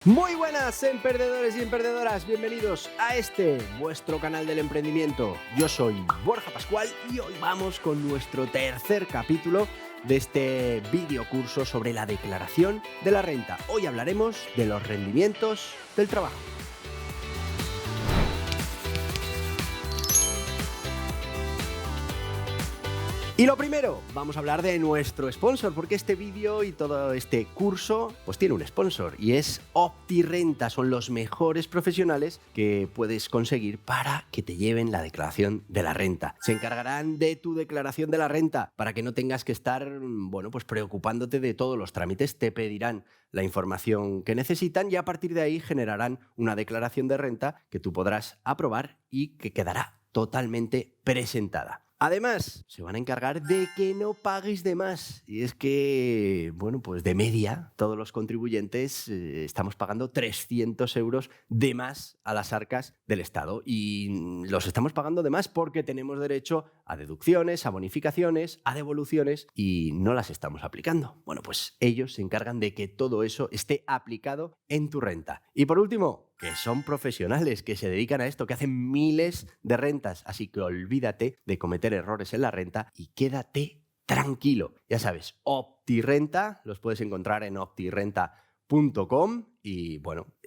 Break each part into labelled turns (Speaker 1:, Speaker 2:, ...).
Speaker 1: Muy buenas, emprendedores y emprendedoras, bienvenidos a vuestro canal del emprendimiento. Yo soy Borja Pascual y hoy vamos con nuestro tercer capítulo de este video curso sobre la declaración de la renta. Hoy hablaremos de los rendimientos del trabajo. Y lo primero, vamos a hablar de nuestro sponsor, porque este vídeo y todo este curso pues tiene un sponsor y es OptiRenta. Son los mejores profesionales que puedes conseguir para que te lleven la declaración de la renta. Se encargarán de tu declaración de la renta para que no tengas que estar, pues preocupándote de todos los trámites. Te pedirán la información que necesitan y a partir de ahí generarán una declaración de renta que tú podrás aprobar y que quedará totalmente presentada. Además, se van a encargar de que no pagues de más. Y es que, pues de media, todos los contribuyentes estamos pagando 300 euros de más a las arcas del Estado. Y los estamos pagando de más porque tenemos derecho a deducciones, a bonificaciones, a devoluciones y no las estamos aplicando. Pues ellos se encargan de que todo eso esté aplicado en tu renta. Y por último, que son profesionales que se dedican a esto, que hacen miles de rentas. Así que olvídate de cometer errores en la renta y quédate tranquilo. Ya sabes, OptiRenta, los puedes encontrar en optirenta.com y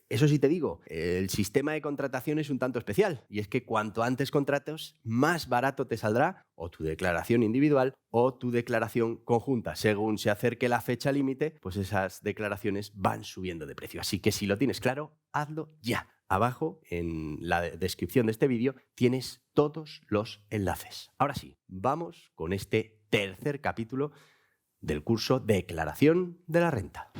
Speaker 1: eso sí te digo, el sistema de contratación es un tanto especial y es que cuanto antes contrates, más barato te saldrá o tu declaración individual o tu declaración conjunta. Según se acerque la fecha límite, pues esas declaraciones van subiendo de precio. Así que si lo tienes claro, hazlo ya. Abajo, en la descripción de este vídeo, tienes todos los enlaces. Ahora sí, vamos con este tercer capítulo del curso Declaración de la Renta.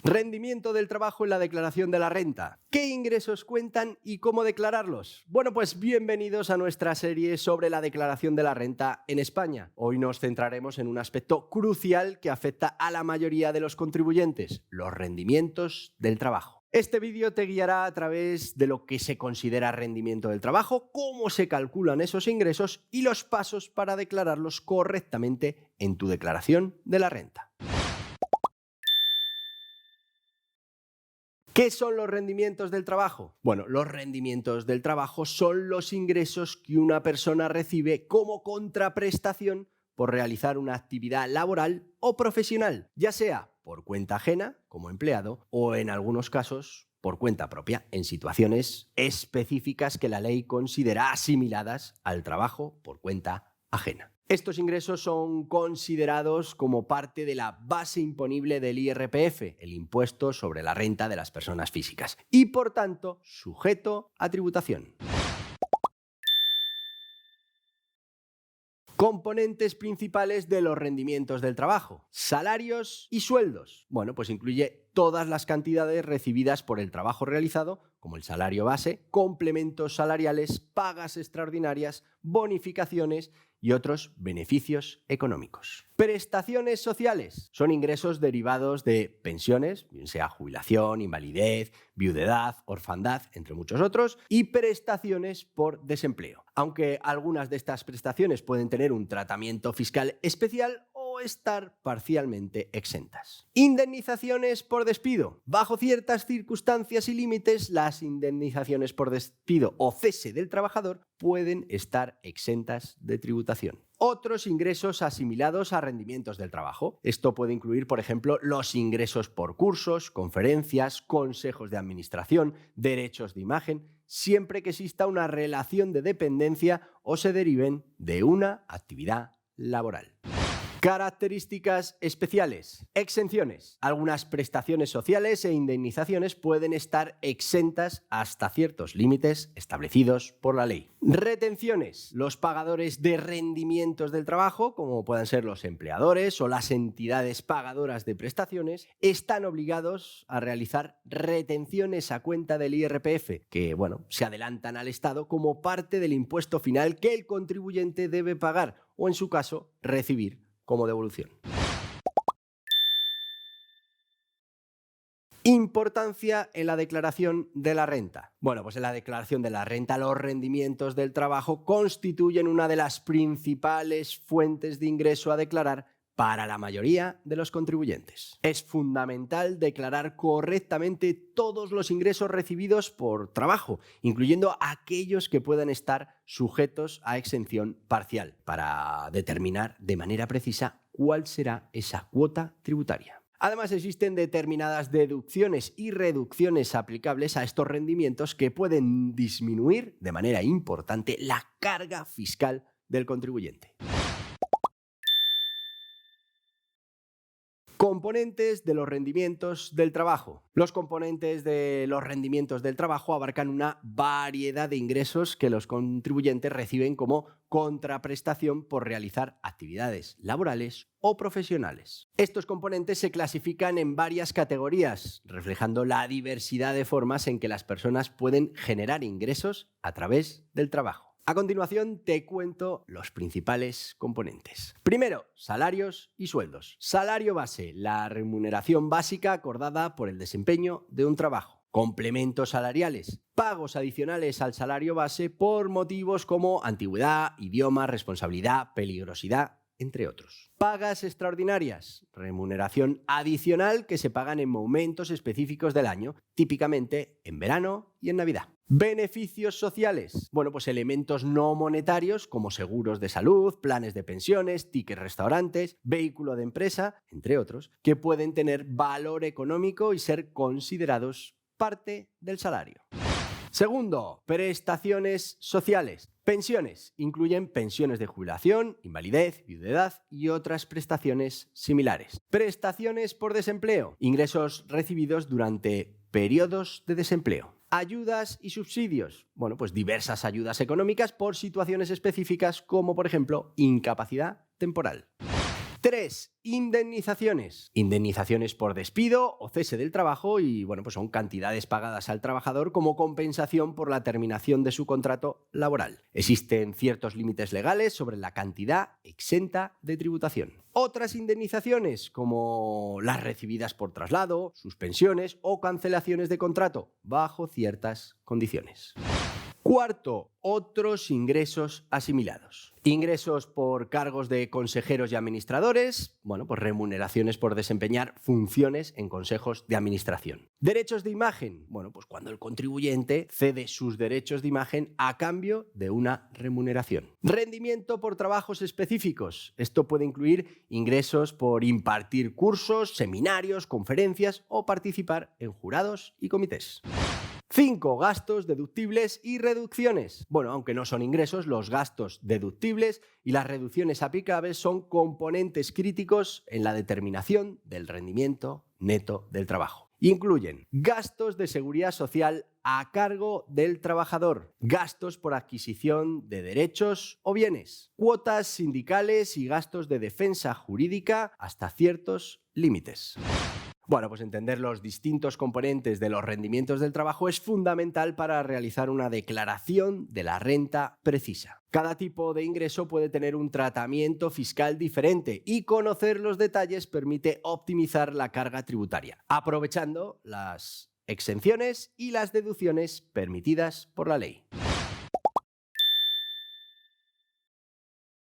Speaker 1: Rendimiento del trabajo en la declaración de la renta. ¿Qué ingresos cuentan y cómo declararlos? Pues bienvenidos a nuestra serie sobre la declaración de la renta en España. Hoy nos centraremos en un aspecto crucial que afecta a la mayoría de los contribuyentes, los rendimientos del trabajo. Este vídeo te guiará a través de lo que se considera rendimiento del trabajo, cómo se calculan esos ingresos y los pasos para declararlos correctamente en tu declaración de la renta. ¿Qué son los rendimientos del trabajo? Los rendimientos del trabajo son los ingresos que una persona recibe como contraprestación por realizar una actividad laboral o profesional, ya sea por cuenta ajena, como empleado, o en algunos casos por cuenta propia, en situaciones específicas que la ley considera asimiladas al trabajo por cuenta ajena. Estos ingresos son considerados como parte de la base imponible del IRPF, el impuesto sobre la renta de las personas físicas, y por tanto sujeto a tributación. Componentes principales de los rendimientos del trabajo: salarios y sueldos. Pues incluye todas las cantidades recibidas por el trabajo realizado, como el salario base, complementos salariales, pagas extraordinarias, bonificaciones y otros beneficios económicos. Prestaciones sociales son ingresos derivados de pensiones, bien sea jubilación, invalidez, viudedad, orfandad, entre muchos otros, y prestaciones por desempleo. Aunque algunas de estas prestaciones pueden tener un tratamiento fiscal especial o estar parcialmente exentas. Indemnizaciones por despido. Bajo ciertas circunstancias y límites, las indemnizaciones por despido o cese del trabajador pueden estar exentas de tributación. Otros ingresos asimilados a rendimientos del trabajo. Esto puede incluir, por ejemplo, los ingresos por cursos, conferencias, consejos de administración, derechos de imagen, siempre que exista una relación de dependencia o se deriven de una actividad laboral. Características especiales. Exenciones. Algunas prestaciones sociales e indemnizaciones pueden estar exentas hasta ciertos límites establecidos por la ley. Retenciones. Los pagadores de rendimientos del trabajo, como puedan ser los empleadores o las entidades pagadoras de prestaciones, están obligados a realizar retenciones a cuenta del IRPF, que se adelantan al Estado como parte del impuesto final que el contribuyente debe pagar o, en su caso, recibir como devolución. Importancia en la declaración de la renta. En la declaración de la renta, los rendimientos del trabajo constituyen una de las principales fuentes de ingreso a declarar para la mayoría de los contribuyentes. Es fundamental declarar correctamente todos los ingresos recibidos por trabajo, incluyendo aquellos que puedan estar sujetos a exención parcial, para determinar de manera precisa cuál será esa cuota tributaria. Además, existen determinadas deducciones y reducciones aplicables a estos rendimientos que pueden disminuir de manera importante la carga fiscal del contribuyente. Componentes de los rendimientos del trabajo. Los componentes de los rendimientos del trabajo abarcan una variedad de ingresos que los contribuyentes reciben como contraprestación por realizar actividades laborales o profesionales. Estos componentes se clasifican en varias categorías, reflejando la diversidad de formas en que las personas pueden generar ingresos a través del trabajo. A continuación te cuento los principales componentes. Primero, salarios y sueldos. Salario base, la remuneración básica acordada por el desempeño de un trabajo. Complementos salariales, pagos adicionales al salario base por motivos como antigüedad, idioma, responsabilidad, peligrosidad, entre otros. Pagas extraordinarias, remuneración adicional que se pagan en momentos específicos del año, típicamente en verano y en Navidad. Beneficios sociales, pues elementos no monetarios como seguros de salud, planes de pensiones, tickets restaurantes, vehículo de empresa, entre otros, que pueden tener valor económico y ser considerados parte del salario. Segundo, prestaciones sociales. Pensiones incluyen pensiones de jubilación, invalidez, viudedad y otras prestaciones similares. Prestaciones por desempleo, ingresos recibidos durante periodos de desempleo. Ayudas y subsidios, diversas ayudas económicas por situaciones específicas como por ejemplo incapacidad temporal. 3. Indemnizaciones. Indemnizaciones por despido o cese del trabajo y son cantidades pagadas al trabajador como compensación por la terminación de su contrato laboral. Existen ciertos límites legales sobre la cantidad exenta de tributación. Otras indemnizaciones, como las recibidas por traslado, suspensiones o cancelaciones de contrato, bajo ciertas condiciones. Cuarto, otros ingresos asimilados. Ingresos por cargos de consejeros y administradores, remuneraciones por desempeñar funciones en consejos de administración. Derechos de imagen, cuando el contribuyente cede sus derechos de imagen a cambio de una remuneración. Rendimiento por trabajos específicos. Esto puede incluir ingresos por impartir cursos, seminarios, conferencias o participar en jurados y comités. 5. Gastos deductibles y reducciones. Aunque no son ingresos, los gastos deductibles y las reducciones aplicables son componentes críticos en la determinación del rendimiento neto del trabajo. Incluyen gastos de seguridad social a cargo del trabajador, gastos por adquisición de derechos o bienes, cuotas sindicales y gastos de defensa jurídica hasta ciertos límites. Entender los distintos componentes de los rendimientos del trabajo es fundamental para realizar una declaración de la renta precisa. Cada tipo de ingreso puede tener un tratamiento fiscal diferente y conocer los detalles permite optimizar la carga tributaria, aprovechando las exenciones y las deducciones permitidas por la ley.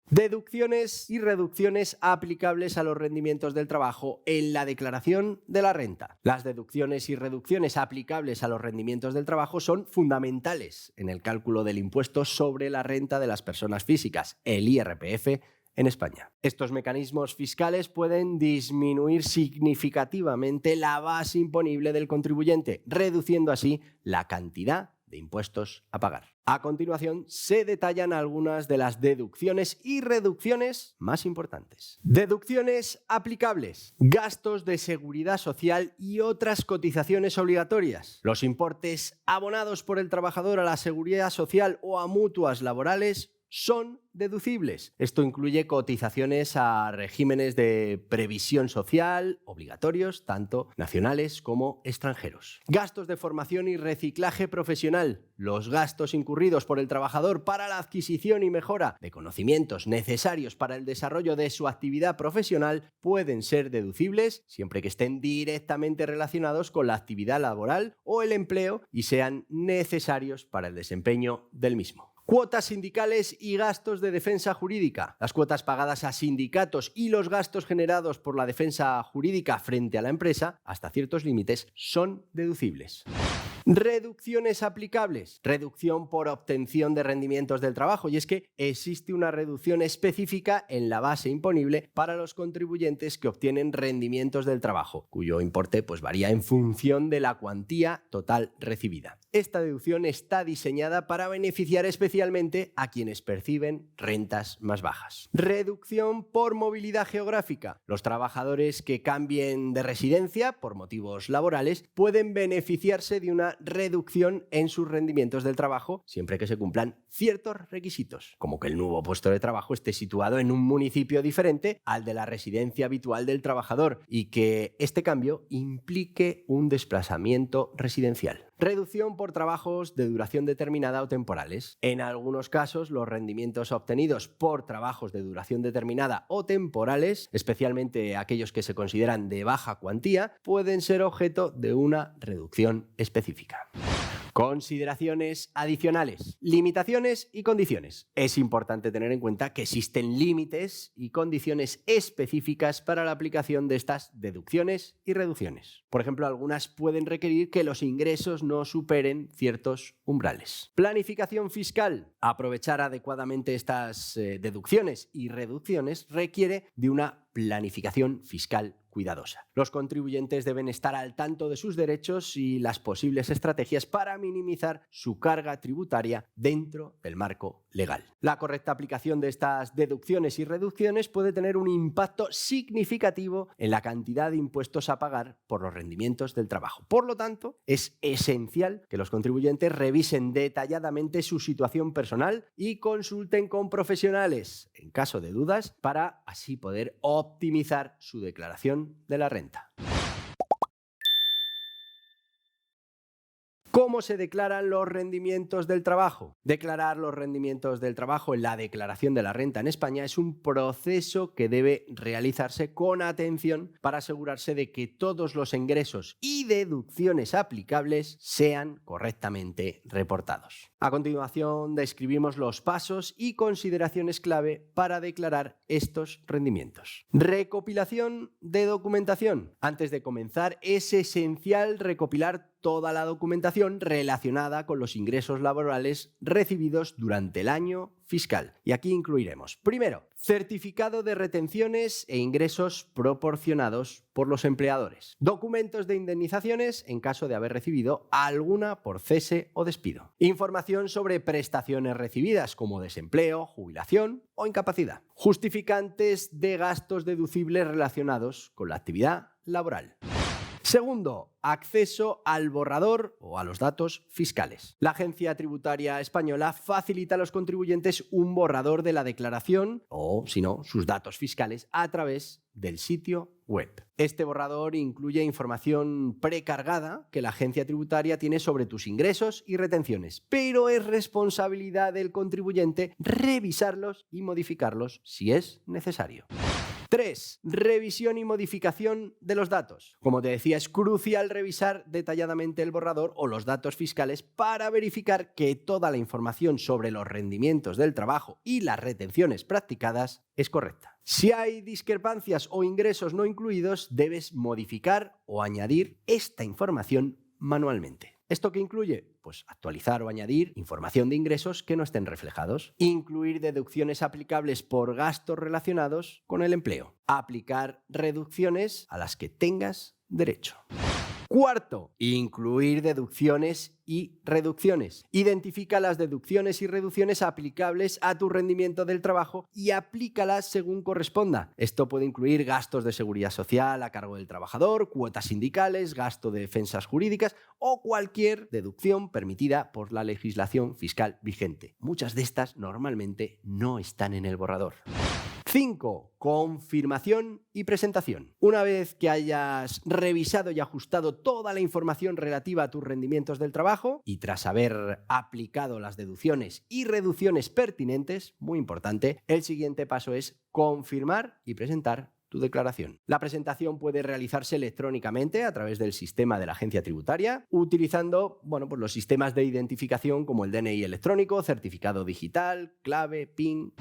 Speaker 1: Deducciones y reducciones aplicables a los rendimientos del trabajo en la declaración de la renta. Las deducciones y reducciones aplicables a los rendimientos del trabajo son fundamentales en el cálculo del impuesto sobre la renta de las personas físicas, el IRPF, en España. Estos mecanismos fiscales pueden disminuir significativamente la base imponible del contribuyente, reduciendo así la cantidad de impuestos a pagar. A continuación, se detallan algunas de las deducciones y reducciones más importantes. Deducciones aplicables, gastos de seguridad social y otras cotizaciones obligatorias. Los importes abonados por el trabajador a la seguridad social o a mutuas laborales son deducibles. Esto incluye cotizaciones a regímenes de previsión social obligatorios, tanto nacionales como extranjeros. Gastos de formación y reciclaje profesional. Los gastos incurridos por el trabajador para la adquisición y mejora de conocimientos necesarios para el desarrollo de su actividad profesional pueden ser deducibles siempre que estén directamente relacionados con la actividad laboral o el empleo y sean necesarios para el desempeño del mismo. Cuotas sindicales y gastos de defensa jurídica. Las cuotas pagadas a sindicatos y los gastos generados por la defensa jurídica frente a la empresa, hasta ciertos límites, son deducibles. Reducciones aplicables. Reducción por obtención de rendimientos del trabajo. Y es que existe una reducción específica en la base imponible para los contribuyentes que obtienen rendimientos del trabajo, cuyo importe varía en función de la cuantía total recibida. Esta deducción está diseñada para beneficiar especialmente a quienes perciben rentas más bajas. Reducción por movilidad geográfica. Los trabajadores que cambien de residencia por motivos laborales pueden beneficiarse de una reducción en sus rendimientos del trabajo siempre que se cumplan ciertos requisitos, como que el nuevo puesto de trabajo esté situado en un municipio diferente al de la residencia habitual del trabajador y que este cambio implique un desplazamiento residencial. Reducción por trabajos de duración determinada o temporales. En algunos casos, los rendimientos obtenidos por trabajos de duración determinada o temporales, especialmente aquellos que se consideran de baja cuantía, pueden ser objeto de una reducción específica. Consideraciones adicionales. Limitaciones y condiciones. Es importante tener en cuenta que existen límites y condiciones específicas para la aplicación de estas deducciones y reducciones. Por ejemplo, algunas pueden requerir que los ingresos no superen ciertos umbrales. Planificación fiscal. Aprovechar adecuadamente estas deducciones y reducciones requiere de una planificación fiscal cuidadosa. Los contribuyentes deben estar al tanto de sus derechos y las posibles estrategias para minimizar su carga tributaria dentro del marco legal. La correcta aplicación de estas deducciones y reducciones puede tener un impacto significativo en la cantidad de impuestos a pagar por los rendimientos del trabajo. Por lo tanto, es esencial que los contribuyentes revisen detalladamente su situación personal y consulten con profesionales en caso de dudas para así poder optimizar su declaración de la renta. ¿Cómo se declaran los rendimientos del trabajo? Declarar los rendimientos del trabajo en la declaración de la renta en España es un proceso que debe realizarse con atención para asegurarse de que todos los ingresos y deducciones aplicables sean correctamente reportados. A continuación, describimos los pasos y consideraciones clave para declarar estos rendimientos. Recopilación de documentación. Antes de comenzar, es esencial recopilar toda la documentación relacionada con los ingresos laborales recibidos durante el año fiscal. Y aquí incluiremos, primero, certificado de retenciones e ingresos proporcionados por los empleadores, documentos de indemnizaciones en caso de haber recibido alguna por cese o despido, información sobre prestaciones recibidas como desempleo, jubilación o incapacidad, justificantes de gastos deducibles relacionados con la actividad laboral. Segundo, acceso al borrador o a los datos fiscales. La Agencia Tributaria Española facilita a los contribuyentes un borrador de la declaración o, si no, sus datos fiscales a través del sitio web. Este borrador incluye información precargada que la agencia tributaria tiene sobre tus ingresos y retenciones, pero es responsabilidad del contribuyente revisarlos y modificarlos si es necesario. 3. Revisión y modificación de los datos. Como te decía, es crucial revisar detalladamente el borrador o los datos fiscales para verificar que toda la información sobre los rendimientos del trabajo y las retenciones practicadas es correcta. Si hay discrepancias o ingresos no incluidos, debes modificar o añadir esta información manualmente. ¿Esto qué incluye? Pues actualizar o añadir información de ingresos que no estén reflejados, incluir deducciones aplicables por gastos relacionados con el empleo, aplicar reducciones a las que tengas derecho. Cuarto, incluir deducciones y reducciones. Identifica las deducciones y reducciones aplicables a tu rendimiento del trabajo y aplícalas según corresponda. Esto puede incluir gastos de seguridad social a cargo del trabajador, cuotas sindicales, gasto de defensas jurídicas o cualquier deducción permitida por la legislación fiscal vigente. Muchas de estas normalmente no están en el borrador. 5. Confirmación y presentación. Una vez que hayas revisado y ajustado toda la información relativa a tus rendimientos del trabajo y tras haber aplicado las deducciones y reducciones pertinentes, muy importante, el siguiente paso es confirmar y presentar tu declaración. La presentación puede realizarse electrónicamente a través del sistema de la agencia tributaria, utilizando pues los sistemas de identificación como el DNI electrónico, certificado digital, clave, PIN.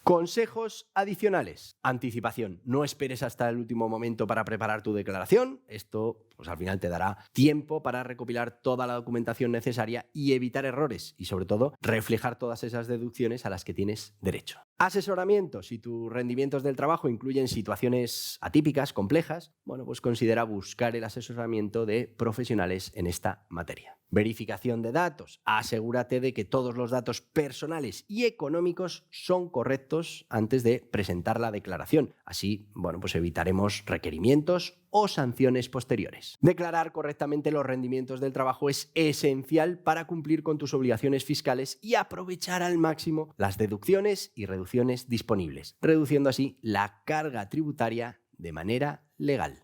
Speaker 1: Consejos adicionales. Anticipación. No esperes hasta el último momento para preparar tu declaración. Esto al final te dará tiempo para recopilar toda la documentación necesaria y evitar errores y sobre todo reflejar todas esas deducciones a las que tienes derecho. Asesoramiento. Si tus rendimientos del trabajo incluyen situaciones atípicas, complejas, pues considera buscar el asesoramiento de profesionales en esta materia. Verificación de datos. Asegúrate de que todos los datos personales y económicos son correctos antes de presentar la declaración. Así, evitaremos requerimientos o sanciones posteriores. Declarar correctamente los rendimientos del trabajo es esencial para cumplir con tus obligaciones fiscales y aprovechar al máximo las deducciones y reducciones disponibles, reduciendo así la carga tributaria de manera legal.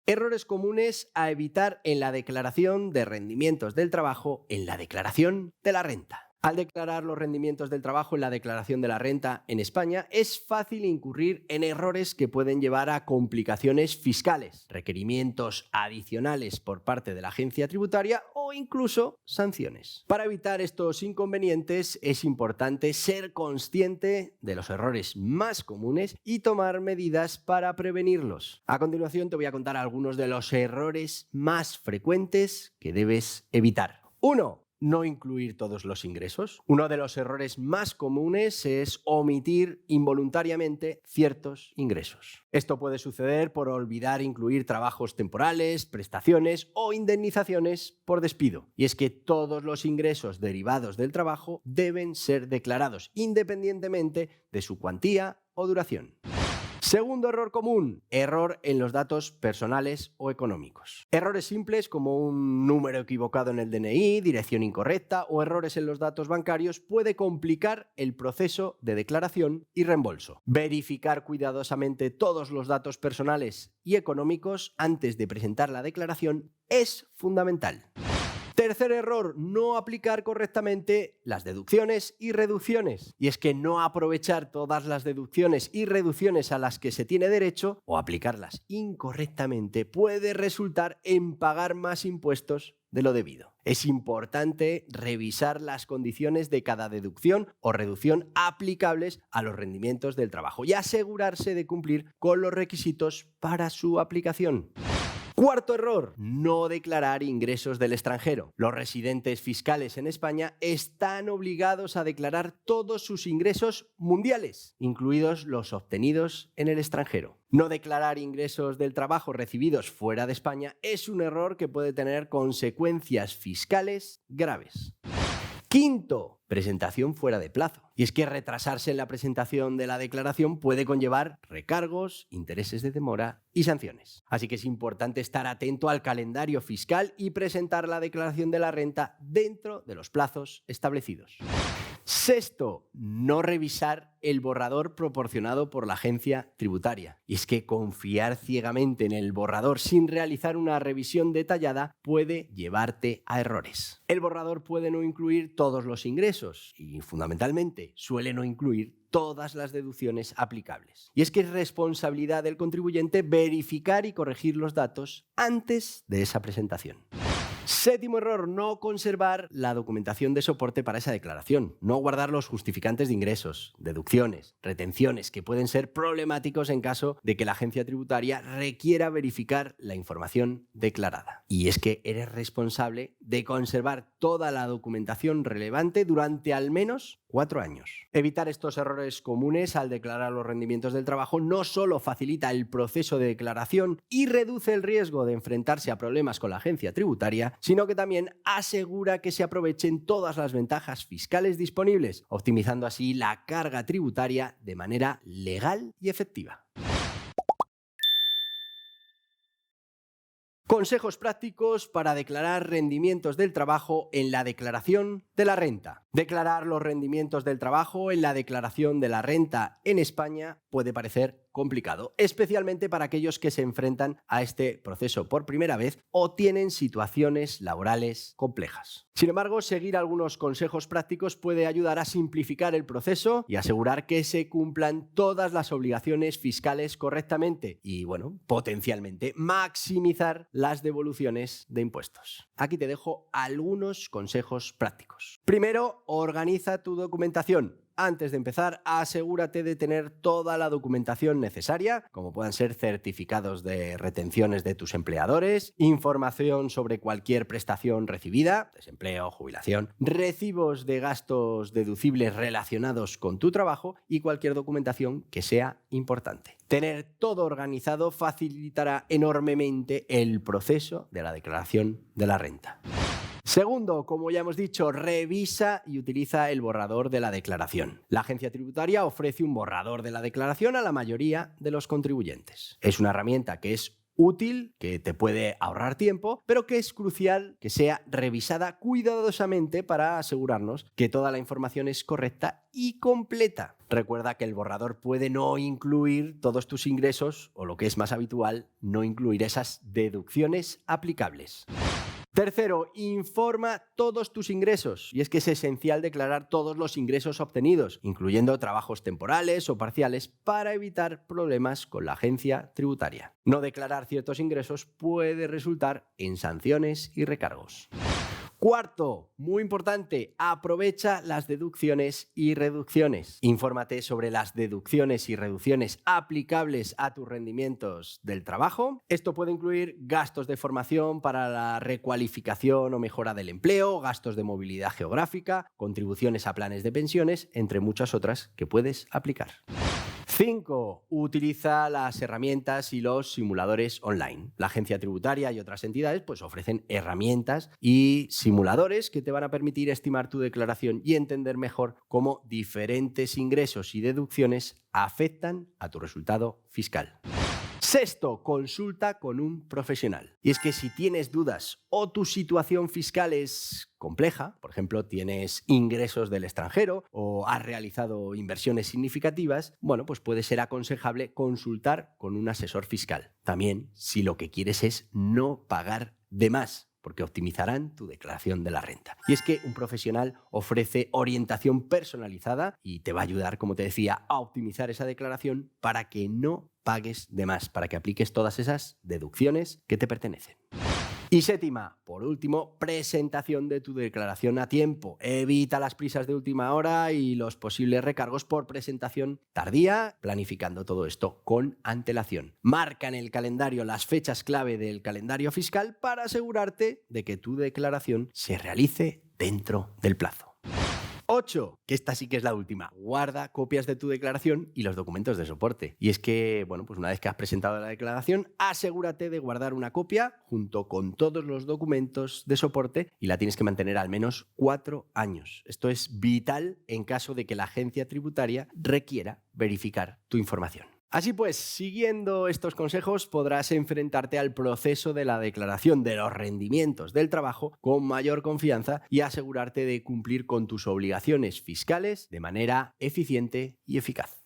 Speaker 1: Errores comunes a evitar en la declaración de rendimientos del trabajo en la declaración de la renta. Al declarar los rendimientos del trabajo en la declaración de la renta en España, es fácil incurrir en errores que pueden llevar a complicaciones fiscales, requerimientos adicionales por parte de la agencia tributaria o incluso sanciones. Para evitar estos inconvenientes, es importante ser consciente de los errores más comunes y tomar medidas para prevenirlos. A continuación, te voy a contar algunos de los errores más frecuentes que debes evitar. 1. No incluir todos los ingresos. Uno de los errores más comunes es omitir involuntariamente ciertos ingresos. Esto puede suceder por olvidar incluir trabajos temporales, prestaciones o indemnizaciones por despido. Y es que todos los ingresos derivados del trabajo deben ser declarados, independientemente de su cuantía o duración. Segundo error común, error en los datos personales o económicos. Errores simples como un número equivocado en el DNI, dirección incorrecta o errores en los datos bancarios puede complicar el proceso de declaración y reembolso. Verificar cuidadosamente todos los datos personales y económicos antes de presentar la declaración es fundamental. Tercer error, no aplicar correctamente las deducciones y reducciones. Y es que no aprovechar todas las deducciones y reducciones a las que se tiene derecho o aplicarlas incorrectamente puede resultar en pagar más impuestos de lo debido. Es importante revisar las condiciones de cada deducción o reducción aplicables a los rendimientos del trabajo y asegurarse de cumplir con los requisitos para su aplicación. Cuarto error, no declarar ingresos del extranjero. Los residentes fiscales en España están obligados a declarar todos sus ingresos mundiales, incluidos los obtenidos en el extranjero. No declarar ingresos del trabajo recibidos fuera de España es un error que puede tener consecuencias fiscales graves. Quinto, presentación fuera de plazo. Y es que retrasarse en la presentación de la declaración puede conllevar recargos, intereses de demora y sanciones. Así que es importante estar atento al calendario fiscal y presentar la declaración de la renta dentro de los plazos establecidos. Sexto, no revisar el borrador proporcionado por la agencia tributaria. Y es que confiar ciegamente en el borrador sin realizar una revisión detallada puede llevarte a errores. El borrador puede no incluir todos los ingresos y, fundamentalmente, suele no incluir todas las deducciones aplicables. Y es que es responsabilidad del contribuyente verificar y corregir los datos antes de esa presentación. Séptimo error, no conservar la documentación de soporte para esa declaración. No guardar los justificantes de ingresos, deducciones, retenciones, que pueden ser problemáticos en caso de que la agencia tributaria requiera verificar la información declarada. Y es que eres responsable de conservar toda la documentación relevante durante al menos 4 años. Evitar estos errores comunes al declarar los rendimientos del trabajo no solo facilita el proceso de declaración y reduce el riesgo de enfrentarse a problemas con la agencia tributaria, sino que también asegura que se aprovechen todas las ventajas fiscales disponibles, optimizando así la carga tributaria de manera legal y efectiva. Consejos prácticos para declarar rendimientos del trabajo en la declaración de la renta. Declarar los rendimientos del trabajo en la declaración de la renta en España puede parecer complicado, especialmente para aquellos que se enfrentan a este proceso por primera vez o tienen situaciones laborales complejas. Sin embargo, seguir algunos consejos prácticos puede ayudar a simplificar el proceso y asegurar que se cumplan todas las obligaciones fiscales correctamente y, potencialmente maximizar las devoluciones de impuestos. Aquí te dejo algunos consejos prácticos. Primero, organiza tu documentación. Antes de empezar, asegúrate de tener toda la documentación necesaria, como puedan ser certificados de retenciones de tus empleadores, información sobre cualquier prestación recibida, desempleo, jubilación, recibos de gastos deducibles relacionados con tu trabajo y cualquier documentación que sea importante. Tener todo organizado facilitará enormemente el proceso de la declaración de la renta. Segundo, como ya hemos dicho, revisa y utiliza el borrador de la declaración. La agencia tributaria ofrece un borrador de la declaración a la mayoría de los contribuyentes. Es una herramienta que es útil, que te puede ahorrar tiempo, pero que es crucial que sea revisada cuidadosamente para asegurarnos que toda la información es correcta y completa. Recuerda que el borrador puede no incluir todos tus ingresos o, lo que es más habitual, no incluir esas deducciones aplicables. Tercero, informa todos tus ingresos. Y es que es esencial declarar todos los ingresos obtenidos, incluyendo trabajos temporales o parciales, para evitar problemas con la agencia tributaria. No declarar ciertos ingresos puede resultar en sanciones y recargos. Cuarto, muy importante, aprovecha las deducciones y reducciones. Infórmate sobre las deducciones y reducciones aplicables a tus rendimientos del trabajo. Esto puede incluir gastos de formación para la recualificación o mejora del empleo, gastos de movilidad geográfica, contribuciones a planes de pensiones, entre muchas otras que puedes aplicar. 5. Utiliza las herramientas y los simuladores online. La agencia tributaria y otras entidades ofrecen herramientas y simuladores que te van a permitir estimar tu declaración y entender mejor cómo diferentes ingresos y deducciones afectan a tu resultado fiscal. Sexto, consulta con un profesional. Y es que si tienes dudas o tu situación fiscal es compleja, por ejemplo, tienes ingresos del extranjero o has realizado inversiones significativas, puede ser aconsejable consultar con un asesor fiscal. También si lo que quieres es no pagar de más, porque optimizarán tu declaración de la renta. Y es que un profesional ofrece orientación personalizada y te va a ayudar, como te decía, a optimizar esa declaración para que no pagues de más, para que apliques todas esas deducciones que te pertenecen. Y séptima, por último, presentación de tu declaración a tiempo. Evita las prisas de última hora y los posibles recargos por presentación tardía, planificando todo esto con antelación. Marca en el calendario las fechas clave del calendario fiscal para asegurarte de que tu declaración se realice dentro del plazo. 8, que esta sí que es la última. Guarda copias de tu declaración y los documentos de soporte. Y es que, una vez que has presentado la declaración, asegúrate de guardar una copia junto con todos los documentos de soporte y la tienes que mantener al menos 4 años. Esto es vital en caso de que la agencia tributaria requiera verificar tu información. Así pues, siguiendo estos consejos podrás enfrentarte al proceso de la declaración de los rendimientos del trabajo con mayor confianza y asegurarte de cumplir con tus obligaciones fiscales de manera eficiente y eficaz.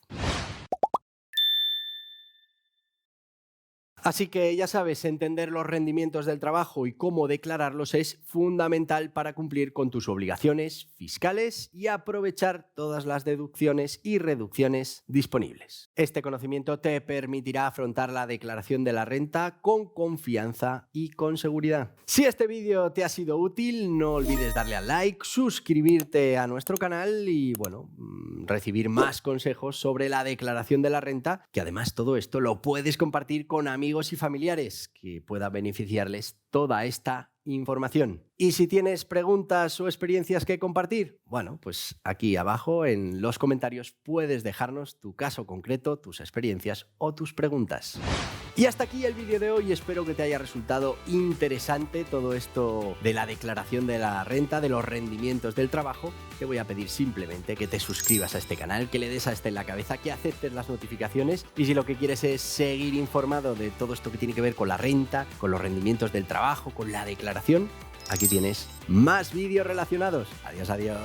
Speaker 1: Así que ya sabes, entender los rendimientos del trabajo y cómo declararlos es fundamental para cumplir con tus obligaciones fiscales y aprovechar todas las deducciones y reducciones disponibles. Este conocimiento te permitirá afrontar la declaración de la renta con confianza y con seguridad. Si este vídeo te ha sido útil, no olvides darle al like, suscribirte a nuestro canal y, recibir más consejos sobre la declaración de la renta, que además todo esto lo puedes compartir con amigos y familiares que pueda beneficiarles toda esta información. Y si tienes preguntas o experiencias que compartir, pues aquí abajo en los comentarios puedes dejarnos tu caso concreto, tus experiencias o tus preguntas. Y hasta aquí el vídeo de hoy, espero que te haya resultado interesante todo esto de la declaración de la renta, de los rendimientos del trabajo. Te voy a pedir simplemente que te suscribas a este canal, que le des a este en la cabeza, que aceptes las notificaciones y si lo que quieres es seguir informado de todo esto que tiene que ver con la renta, con los rendimientos del trabajo, con la declaración, aquí tienes más vídeos relacionados. Adiós, adiós.